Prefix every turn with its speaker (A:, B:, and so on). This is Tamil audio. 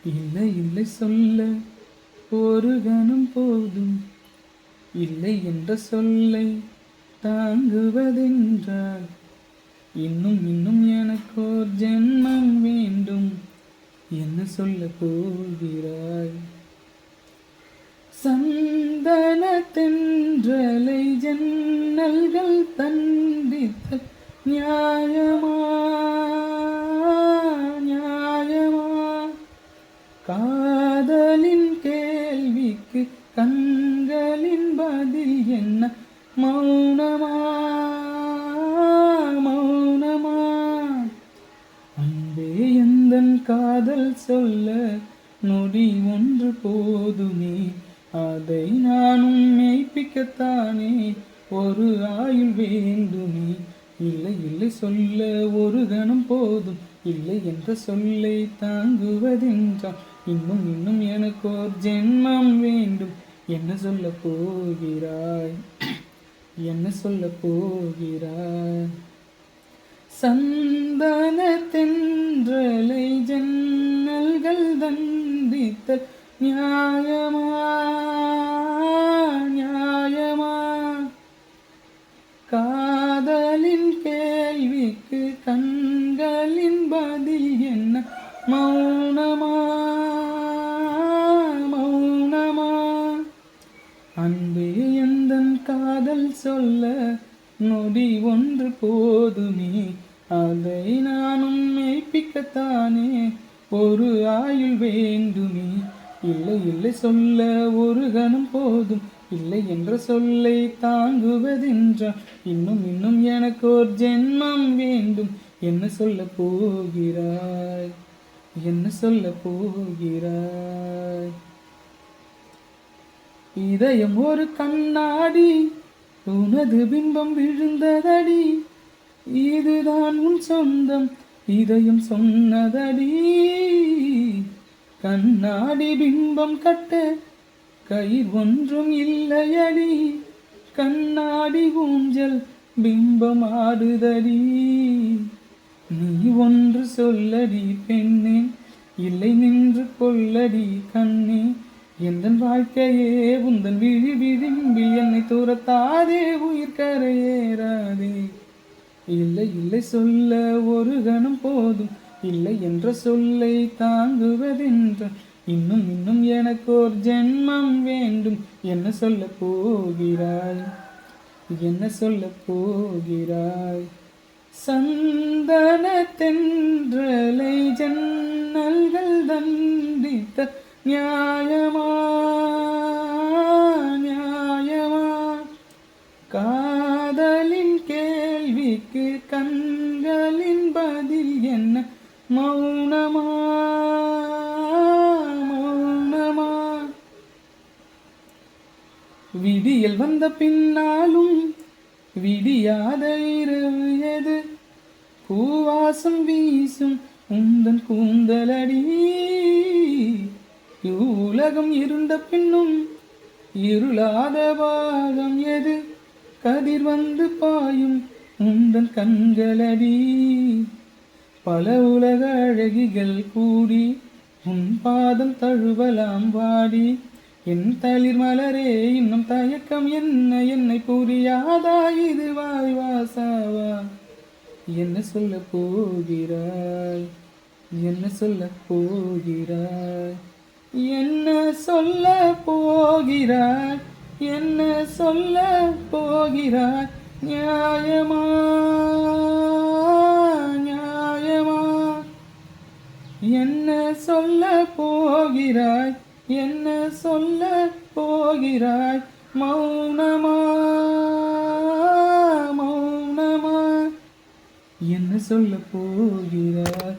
A: இல்லை இல்லை சொல்ல ஒரு கணம் போதும், இல்லை என்ற சொல்லை தாங்குவதென்றால் இன்னும் இன்னும் எனக்கோர் ஜென்மம் வேண்டும். என்ன சொல்ல போகிறாய்? சந்தன தென்றலை ஜன்னல்கள் தண்டித்த நியாயமா நியாயமா? காதலின் கேள்விக்கு கண்களின் பதில் என்ன? மௌனமா மௌனமா? அன்பே எந்தன் காதல் சொல்ல நொடி ஒன்று போதுமே, அதை நானும் மெய்ப்பிக்கத்தானே ஒரு ஆயுள் வேண்டுமே. இல்லை இல்லை சொல்ல ஒரு கணம் போதும், இல்லை என்ற சொல்லை தாங்குவதென்றால் இன்னும் இன்னும் எனக்கோர் ஜென்மம் வேண்டும். என்ன சொல்ல போகிறாய்? என்ன சொல்ல போகிறாய்? சந்தன தென்றலை ஜன்னல்கள் தண்டித்தல் நியாயமா நியாயமா? காதலின் கேள்விக்கு கண்களின் பதில் என்ன? மௌனமா மௌனமா? அன்பே எந்தன் காதல் சொல்ல நொடி ஒன்று போதுமே, அதை நானும் மெய்ப்பிக்கத்தானே ஒரு ஆயுள் வேண்டுமே. இல்லை இல்லை சொல்ல ஒரு கணம் போதும், இல்லை என்ற சொல்லை தாங்குவதென்றால் இன்னும் இன்னும் எனக்கு ஒரு ஜென்மம் வேண்டும். என்ன சொல்ல போகிறாய்? என்ன சொல்ல போகிறாய்? இதயம் ஒரு கண்ணாடி, உனது பிம்பம் விழுந்ததடி, இதுதான் உன் சொந்தம் இதயம் சொன்னதடி. கண்ணாடி பிம்பம் கட்ட கயிர் ஒன்றும் இல்லையடி, கண்ணாடி ஊஞ்சல் பிம்பம் ஆடுதடி. நீ ஒன்று சொல்லடி பெண்ணே, இல்லை நின்று கொள்ளடி கண்ணே. எந்தன் வாழ்க்கையே உந்தன் விழி விரும்பி என்னை தூரத்தாதே, உயிர் கரையேறாதே. இல்லை இல்லை சொல்ல ஒரு கணம் போதும், இல்லை என்ற சொல்லை தாங்குவதென்றால் இன்னும் இன்னும் எனக்கு ஒரு ஜென்மம் வேண்டும். என்ன சொல்ல போகிறாய்? என்ன சொல்ல போகிறாய்? சந்தன தென்றலை ஜன்னல்கள் தண்டித்த நியாயமா நியாயமா? காதலின் கேள்விக்கு கண்களின் பதில் என்ன? மௌனமா மௌனமா? விடியல் வந்த பின்னாலும் விடியாத இரவு எது? பூவாசம் வீசும் உந்தன் கூந்தலடி. உலகம் இருண்ட பின்னும் இருளாத பாகம் எது? கதிர் வந்து பாயும் உந்தன் கண்களடி. பல உலக அழகிகள் கூடி உன் பாதம் தழுவலாம் வாடி. என் தளிர் மலரே இன்னும் தயக்கம் என்ன? என்னை புரியாதா இது வாய் வாசாவா? என்ன சொல்ல போகிறாய்? என்ன சொல்ல போகிறாய்? என்ன சொல்ல போகிறாய்? என்ன சொல்ல போகிறாய்? நியாயமா நியாயமா? என்ன சொல்ல போகிறாய்? என்ன சொல்ல போகிறாய்? மௌனமா மௌனமா? என்ன சொல்ல போகிறாய்?